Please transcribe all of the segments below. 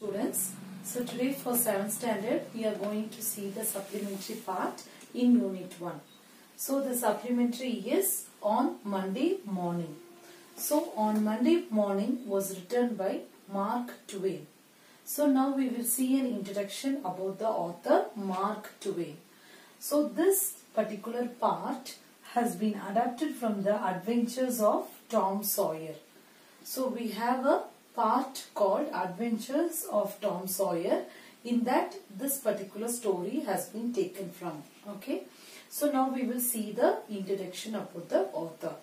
Students, so today for 7th standard we are going to see the supplementary part in unit 1. So the supplementary is on Monday morning. So on Monday morning was written by Mark Twain. So now we will see an introduction about the author Mark Twain. So this particular part has been adapted from the Adventures of Tom Sawyer. So we have a part called Adventures of Tom Sawyer. In that this particular story has been taken from. Okay. So now we will see the introduction about the author.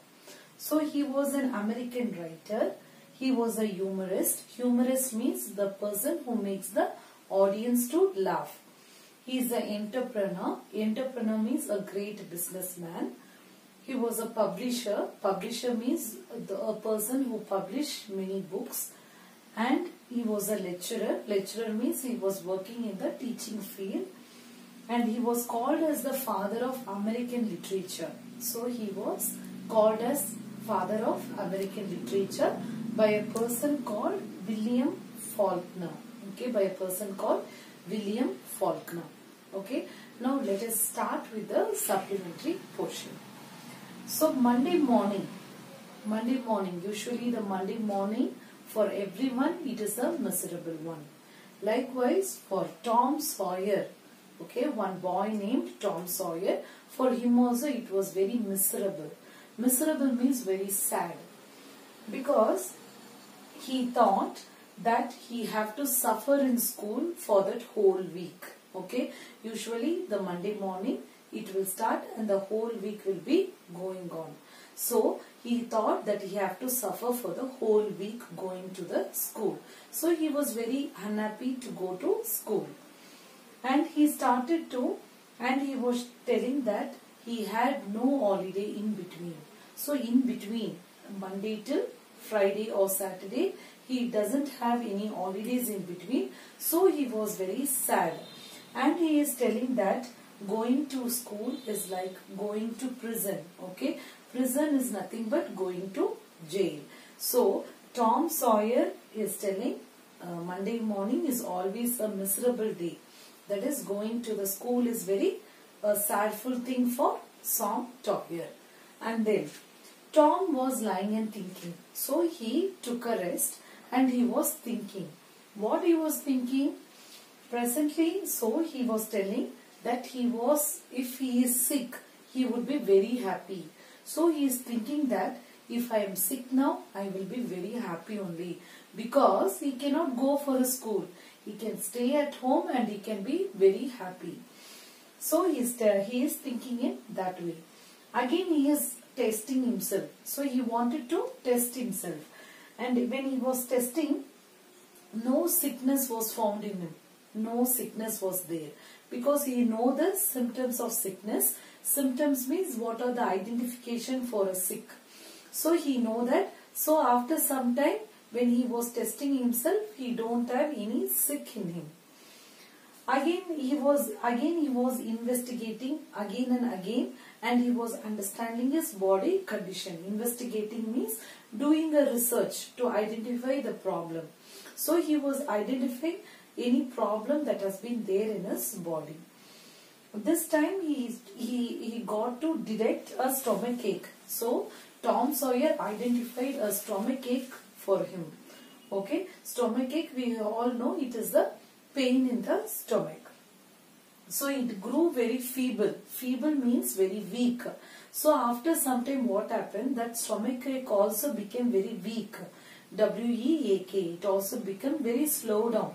So he was an American writer. He was a humorist. Humorist means the person who makes the audience to laugh. He is an entrepreneur. Entrepreneur means a great businessman. He was a publisher. Publisher means a person who published many books. And he was a lecturer. Lecturer means he was working in the teaching field. And he was called as the father of American literature. So he was called as father of American literature by a person called William Faulkner. Okay, by a person called William Faulkner. Okay, now let us start with the supplementary portion. So Monday morning, usually the Monday morning for everyone it is a miserable one. Likewise for Tom Sawyer, okay, one boy named Tom Sawyer, for him also it was very miserable. Miserable means very sad, because he thought that he have to suffer in school for that whole week. Okay, usually the Monday morning it will start and the whole week will be going on. So he thought that he have to suffer for the whole week going to the school. So he was very unhappy to go to school. And he started to, and he was telling that he had no holiday in between. So in between Monday till Friday or Saturday, he doesn't have any holidays in between. So he was very sad. And he is telling that going to school is like going to prison. Okay, prison is nothing but going to jail. So Tom Sawyer is telling Monday morning is always a miserable day. That is, going to the school is very sadful thing for Tom Sawyer. And then Tom was lying and thinking. So he took a rest and he was thinking. What he was thinking? Presently, so he was telling that if he is sick, he would be very happy. So he is thinking that if I am sick now, I will be very happy only, because he cannot go for a school. He can stay at home and he can be very happy. So he is thinking in that way. Again he is testing himself. So he wanted to test himself. And when he was testing, no sickness was found in him. No sickness was there, because he know the symptoms of sickness. Symptoms means what are the identification for a sick. So he know that. So after some time, when he was testing himself, he don't have any sick in him. Again he was investigating again and again, and he was understanding his body condition. Investigating means doing a research to identify the problem. So he was identifying any problem that has been there in his body. This time he got to detect a stomach ache. So Tom Sawyer identified a stomach ache for him. Okay, stomach ache, we all know it is the pain in the stomach. So it grew very feeble. Feeble means very weak. So after some time what happened? That stomach ache also became very weak. W-E-A-K. It also became very slow down.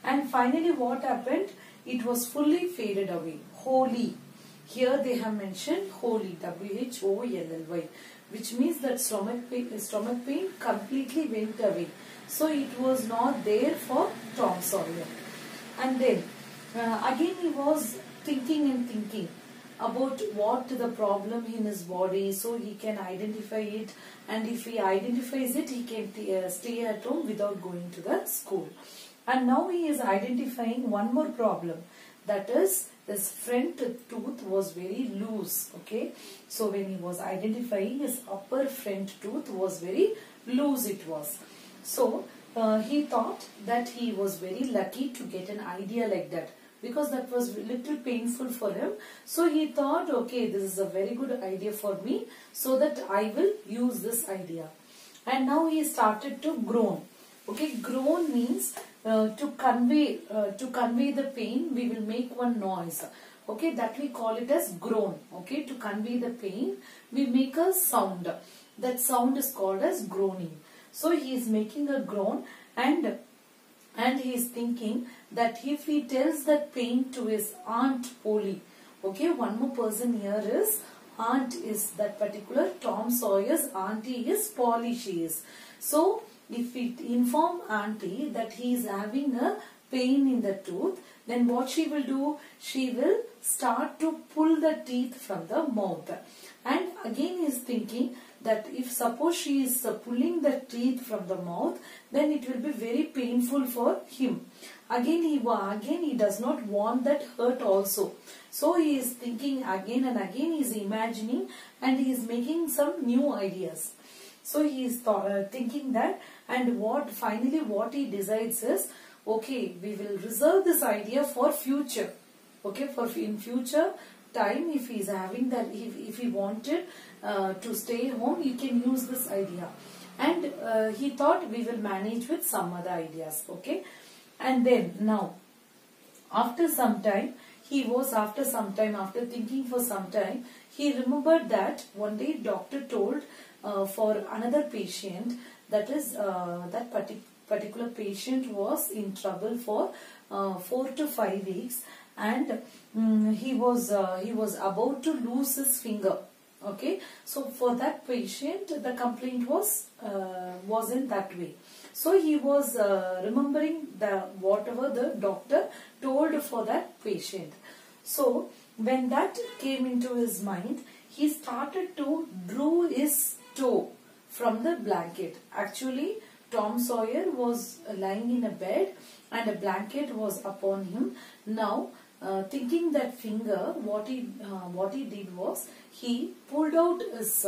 And finally what happened? It was fully faded away. Wholly. Here they have mentioned wholly. W-H-O-L-L-Y. Which means that stomach pain completely went away. So it was not there for Tom Sawyer. And then again he was thinking about what the problem in his body, so he can identify it, and if he identifies it, he can stay at home without going to the school. And now he is identifying one more problem, that is his front tooth was very loose. Okay, so when he was identifying, his upper front tooth was very loose it was. So he thought that he was very lucky to get an idea like that, because that was a little painful for him. So he thought, okay, this is a very good idea for me, so that I will use this idea. And now he started to groan. Okay, groan means to convey the pain, we will make one noise. Okay, that we call it as groan. Okay, to convey the pain, we make a sound. That sound is called as groaning. So he is making a groan, and he is thinking that if he tells that pain to his Aunt Polly, okay, one more person here is aunt, is that particular Tom Sawyer's auntie is Polly, she is. So if we inform auntie that he is having a pain in the tooth, then what she will do? She will start to pull the teeth from the mouth. And again he is thinking that if suppose she is pulling the teeth from the mouth, then it will be very painful for him. Again he does not want that hurt also. So he is thinking again and again, he is imagining, and he is making some new ideas. So he is thinking that, and finally what he decides is, okay, we will reserve this idea for future. Okay, for in future time, if he is having that, if he wanted to stay home, you can use this idea. And he thought we will manage with some other ideas. Okay, and then now after some time, after thinking for some time, he remembered that one day doctor told for another patient, that is that particular patient was in trouble for 4 to 5 weeks, and he was about to lose his finger. Okay, so for that patient the complaint was in that way. So he was remembering whatever the doctor told for that patient. So when that came into his mind, he started to draw his toe from the blanket. Actually, Tom Sawyer was lying in a bed and a blanket was upon him. Now, thinking that finger, what he did was, he pulled out his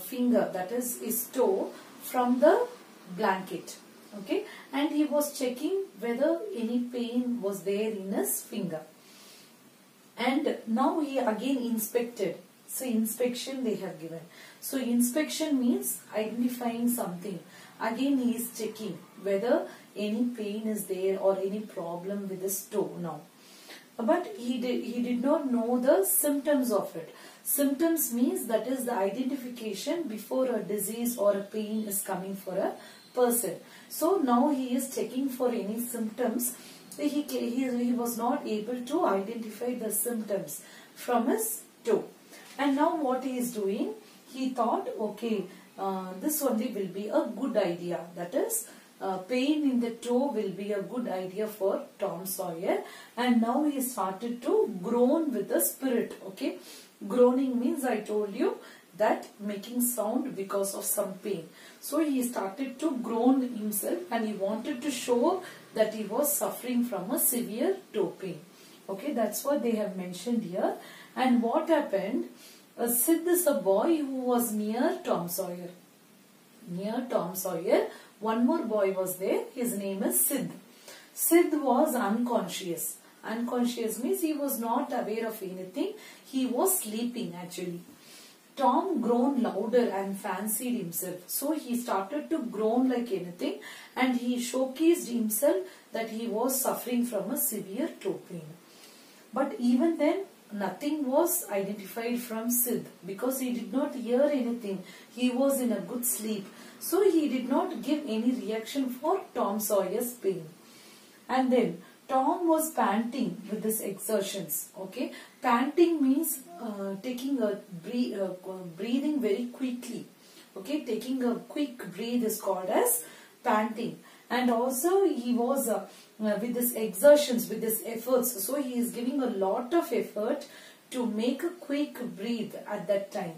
finger, that is his toe, from the blanket. Okay, and he was checking whether any pain was there in his finger. And now he again inspected. So inspection they have given. So inspection means identifying something. Again he is checking whether any pain is there or any problem with his toe now. But he did not know the symptoms of it. Symptoms means that is the identification before a disease or a pain is coming for a person. So now he is checking for any symptoms. He was not able to identify the symptoms from his toe. And now what he is doing, he thought, okay, this only will be a good idea. That is, pain in the toe will be a good idea for Tom Sawyer. And now he started to groan with the spirit. Okay, groaning means, I told you, that making sound because of some pain. So he started to groan himself, and he wanted to show that he was suffering from a severe toe pain. Okay, that's what they have mentioned here. And what happened? Sid is a boy who was near Tom Sawyer. Near Tom Sawyer, one more boy was there. His name is Sid. Sid was unconscious. Unconscious means he was not aware of anything. He was sleeping actually. Tom groaned louder and fancied himself. So he started to groan like anything, and he showcased himself that he was suffering from a severe toe pain. But even then, nothing was identified from Sid, because he did not hear anything. He was in a good sleep. So he did not give any reaction for Tom Sawyer's pain. And then Tom was panting with his exertions. Okay, panting means taking a breathing very quickly. Okay, taking a quick breath is called as panting. And also he was with his exertions, with his efforts. So he is giving a lot of effort to make a quick breath at that time.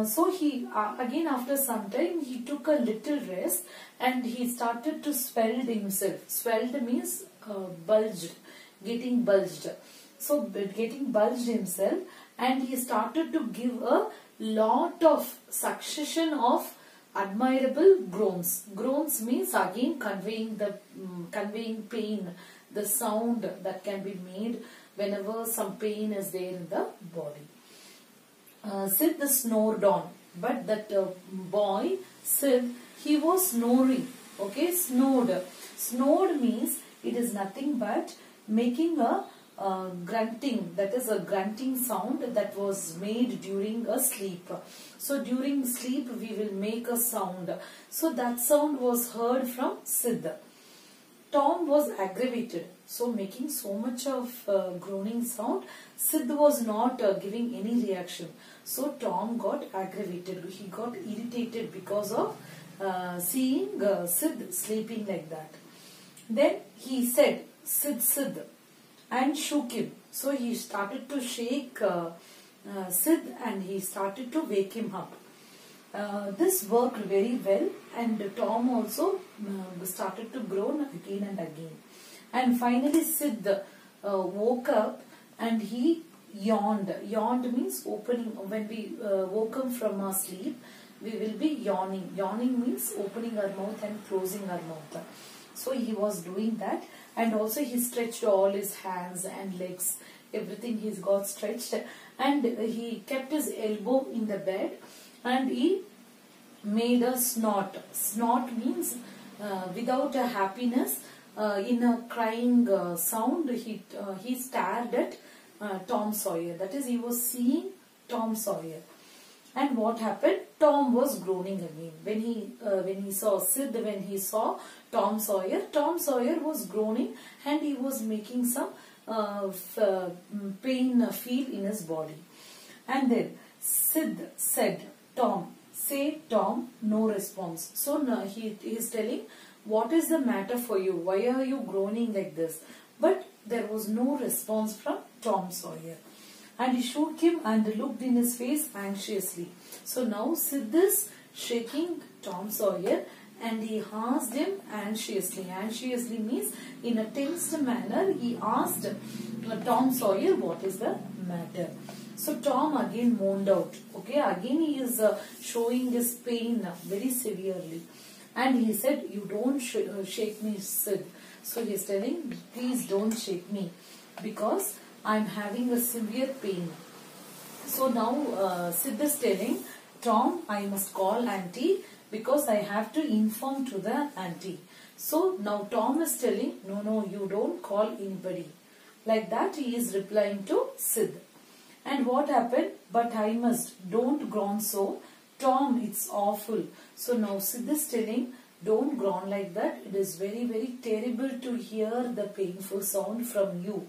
So he again after some time he took a little rest, and he started to swell himself. Swelled means bulged, getting bulged. So getting bulged himself, and he started to give a lot of succession of admirable groans. Groans means again conveying pain, the sound that can be made whenever some pain is there in the body. Sid snored on, but that boy Sid, he was snoring. Okay, snored. Snored means it is nothing but making a grunting, that is a grunting sound that was made during a sleep. So during sleep we will make a sound. So that sound was heard from Sid. Tom was aggravated. So making so much of groaning sound, Sid was not giving any reaction. So Tom got aggravated. He got irritated because of seeing Sid sleeping like that. Then he said, Sid, Sid, and shook him. So he started to shake Sid and he started to wake him up. This worked very well, and Tom also started to groan again and again. And finally Sid woke up and he yawned. Yawned means opening. When we woke up from our sleep, we will be yawning. Yawning means opening our mouth and closing our mouth. So he was doing that, and also he stretched all his hands and legs, everything he's got stretched, and he kept his elbow in the bed and he made a snort. Snort means without a happiness, in a crying sound, he stared at Tom Sawyer. That is, he was seeing Tom Sawyer. And what happened? Tom was groaning again. When he saw Sid, when he saw Tom Sawyer was groaning and he was making some pain feel in his body. And then Sid said, Tom, say Tom, no response. So now he is telling, what is the matter for you? Why are you groaning like this? But there was no response from Tom Sawyer. And he shook him and looked in his face anxiously. So now Sid is shaking Tom Sawyer and he asked him anxiously. Anxiously means in a tensed manner he asked Tom Sawyer what is the matter. So Tom again moaned out. Okay, again he is showing his pain very severely. And he said, you don't shake me, Sid. So he is telling, please don't shake me because I am having a severe pain. So now Sid is telling, Tom, I must call auntie because I have to inform to the auntie. So now Tom is telling, no, you don't call anybody. Like that he is replying to Sid. And what happened? But I must, don't groan so. Tom, it's awful. So now Sid is telling, don't groan like that. It is very, very terrible to hear the painful sound from you.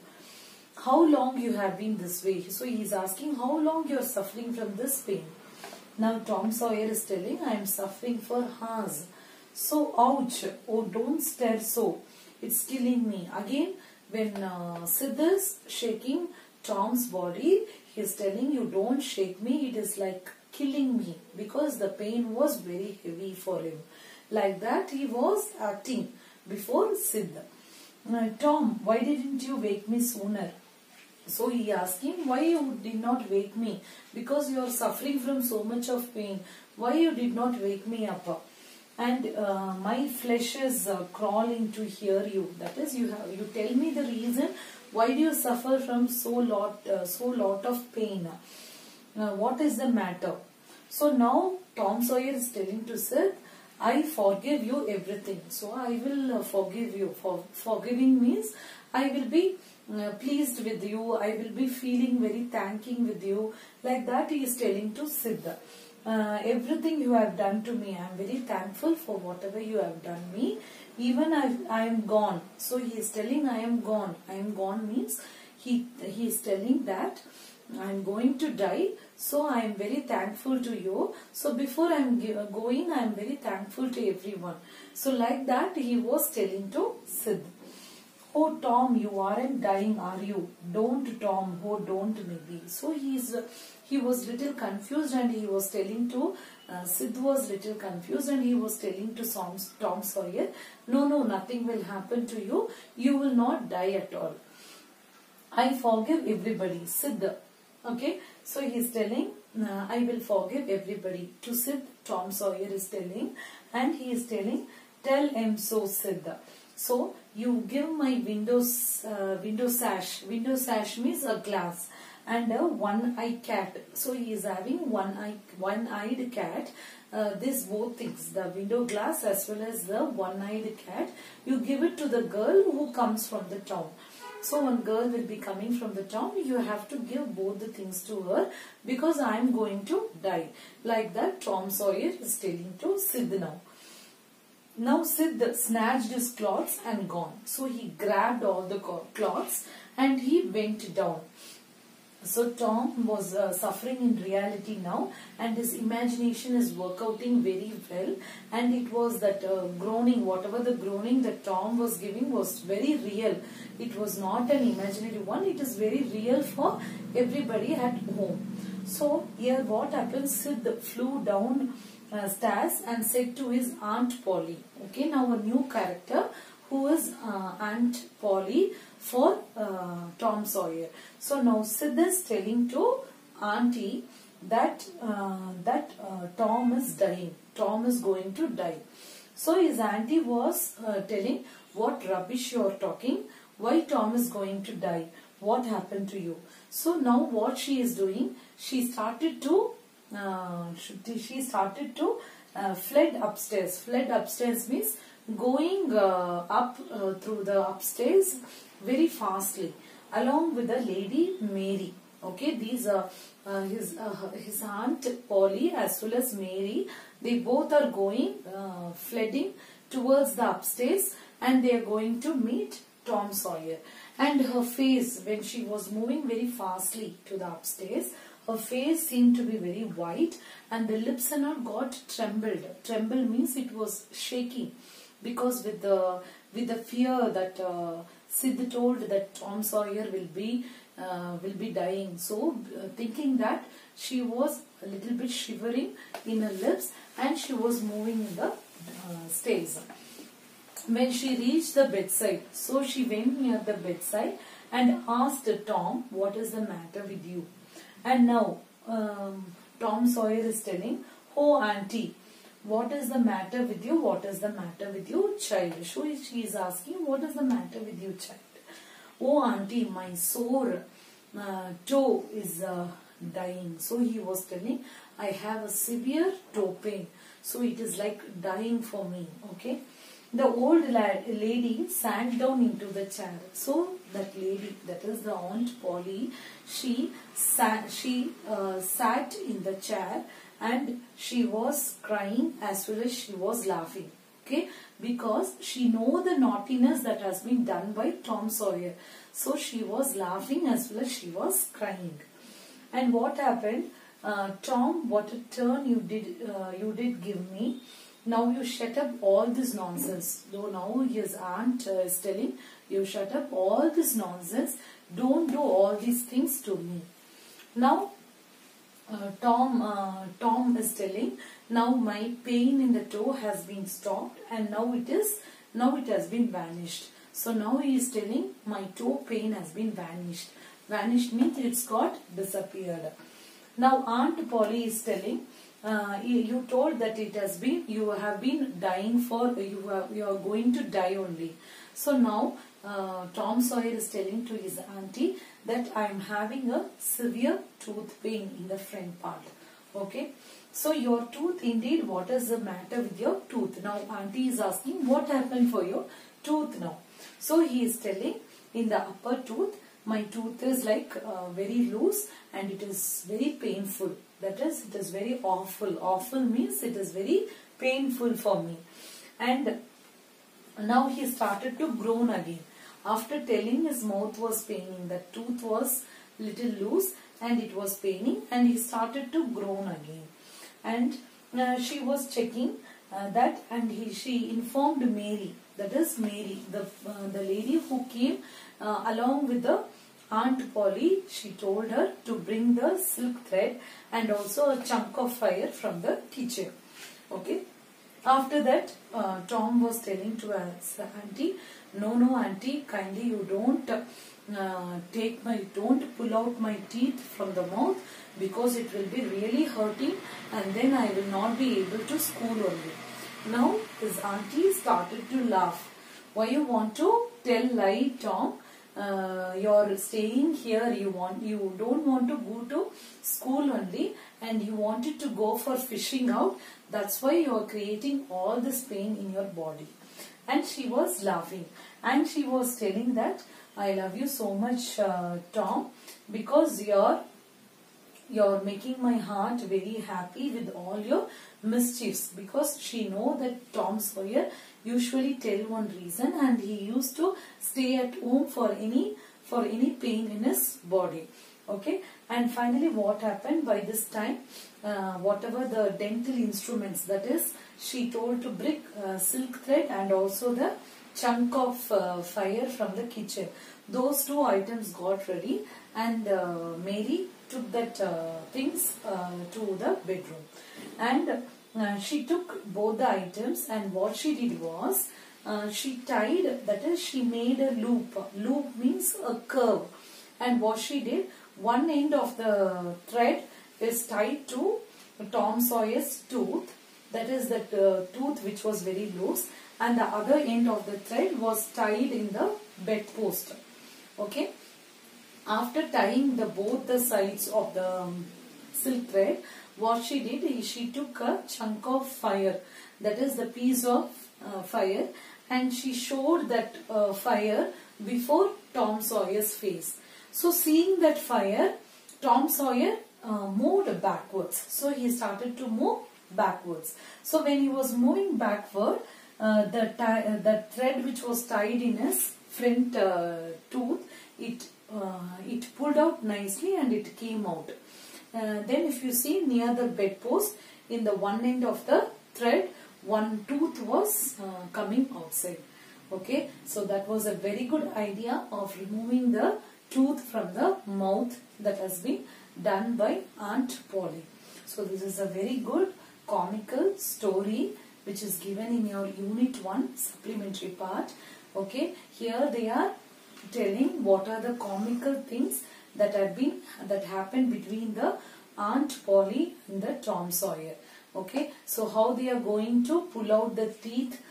How long you have been this way? So he is asking, how long you are suffering from this pain? Now Tom Sawyer is telling, I am suffering for hours. So ouch, oh don't stare so, it's killing me. Again, when Sid is shaking Tom's body, he is telling, you don't shake me, it is like killing me, because the pain was very heavy for him. Like that he was acting before Sid. Tom, why didn't you wake me sooner? So he asked him, why you did not wake me? Because you are suffering from so much of pain. Why you did not wake me up? And my flesh is crawling to hear you. That is, you tell me the reason why do you suffer from so lot of pain. What is the matter? So now Tom Sawyer is telling to Sid, I forgive you everything. So I will forgive you. Forgiving means I will be pleased with you. I will be feeling very thanking with you. Like that he is telling to Sid. Everything you have done to me, I am very thankful for whatever you have done me. Even I am gone. So he is telling I am gone. I am gone means he is telling that I am going to die. So I am very thankful to you. So before I am going, I am very thankful to everyone. So like that he was telling to Sid. Oh Tom, you aren't dying, are you? Don't Tom, oh don't maybe. So he was little confused and he was telling to Sid was little confused and he was telling to Tom Sawyer, no, nothing will happen to you. You will not die at all. I forgive everybody. Sid. Okay. So he is telling, I will forgive everybody. To Sid, Tom Sawyer is telling, and he is telling, tell him so, Sid. So you give my window sash. Window sash means a glass, and a one-eyed cat. So he is having one-eyed cat. These both things, the window glass as well as the one-eyed cat, you give it to the girl who comes from the town. So one girl will be coming from the town, you have to give both the things to her because I am going to die. Like that Tom Sawyer is telling to Sid now. Now Sid snatched his clothes and gone. So he grabbed all the clothes and he went down. So Tom was suffering in reality now, and his imagination is working very well, and it was that groaning, whatever the groaning that Tom was giving was very real. It was not an imaginary one, it is very real for everybody at home. So here what happens, Sid flew down stairs and said to his Aunt Polly. Okay, now a new character who is Aunt Polly for Tom Sawyer. So now Sid is telling to Auntie that Tom is dying. Tom is going to die. So his auntie was telling, what rubbish you are talking? Why Tom is going to die? What happened to you? So now what she is doing? She started to fled upstairs. Fled upstairs means going up through the upstairs very fastly along with the lady Mary. Okay, these are his aunt Polly as well as Mary. They both are going fleeing towards the upstairs, and they are going to meet Tom Sawyer. And her face, when she was moving very fastly to the upstairs, her face seemed to be very white, and the lips and all got trembled. Tremble means it was shaking, because with the fear that Sid told that Tom Sawyer will be dying. So thinking that, she was a little bit shivering in her lips, and she was moving in the stairs. When she reached the bedside, so she went near the bedside and asked Tom, what is the matter with you? And now Tom Sawyer is telling, oh auntie, what is the matter with you? What is the matter with you, child? So she is asking, what is the matter with you, child? Oh auntie, my sore toe is dying. So he was telling, I have a severe toe pain. So it is like dying for me. Okay. The old lady sank down into the chair. So that lady, that is the Aunt Polly, she sat in the chair, and she was crying as well as she was laughing. Okay, because she know the naughtiness that has been done by Tom Sawyer. So she was laughing as well as she was crying. And what happened? Tom, what a turn you did give me. Now you shut up all this nonsense. So now his aunt is telling, you shut up all this nonsense. Don't do all these things to me. Now Tom is telling, now my pain in the toe has been stopped, and now it has been vanished. So now he is telling, my toe pain has been vanished. Vanished means it's got disappeared. Now Aunt Polly is telling, you told that you have been dying for, you are going to die only. So now Tom Sawyer is telling to his auntie that I am having a severe tooth pain in the front part. Okay. So your tooth, indeed, what is the matter with your tooth? Now auntie is asking, what happened for your tooth now? So he is telling, in the upper tooth, my tooth is like very loose, and it is very painful. That is, it is very awful. Awful means it is very painful for me. And now he started to groan again. After telling his mouth was paining, the tooth was little loose and it was paining, and he started to groan again. And she was checking that, and she informed Mary. That is Mary, the lady who came along with the Aunt Polly. She told her to bring the silk thread and also a chunk of fire from the kitchen. Okay. After that, Tom was telling to his auntie, No auntie, kindly you don't don't pull out my teeth from the mouth, because it will be really hurting and then I will not be able to school only. Now his auntie started to laugh. Why you want to tell lie, Tom? You're staying here, you don't want to go to school only, and you wanted to go for fishing out. That's why you are creating all this pain in your body. And she was laughing and she was telling that I love you so much, Tom, because you're making my heart very happy with all your mischiefs. Because she know that Tom Sawyer usually tell one reason and he used to stay at home for any pain in his body. Okay, and finally what happened by this time, whatever the dental instruments, that is, she told to bring silk thread and also the chunk of fire from the kitchen. Those two items got ready, and Mary took that things to the bedroom, and she took both the items, and what she did was she tied, that is, she made a loop. Loop means a curve, and what she did, one end of the thread is tied to Tom Sawyer's tooth, that is that tooth which was very loose, and the other end of the thread was tied in the bedpost. Okay. After tying both the sides of the silk thread, what she did is she took a chunk of fire, that is the piece of fire, and she showed that fire before Tom Sawyer's face. So seeing that fire, Tom Sawyer moved backwards. So he started to move backwards. So when he was moving backward, the thread which was tied in his front tooth, it pulled out nicely and it came out. Then if you see near the bedpost, in the one end of the thread, one tooth was coming outside. Okay, so that was a very good idea of removing the tooth from the mouth that has been done by Aunt Polly. So this is a very good comical story which is given in your Unit 1 supplementary part. Okay, here they are telling what are the comical things that happened between the Aunt Polly and the Tom Sawyer. Okay, so how they are going to pull out the teeth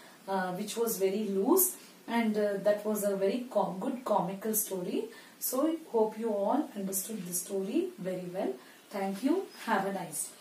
which was very loose, and that was a very good comical story. So hope you all understood the story very well. Thank you. Have a nice day.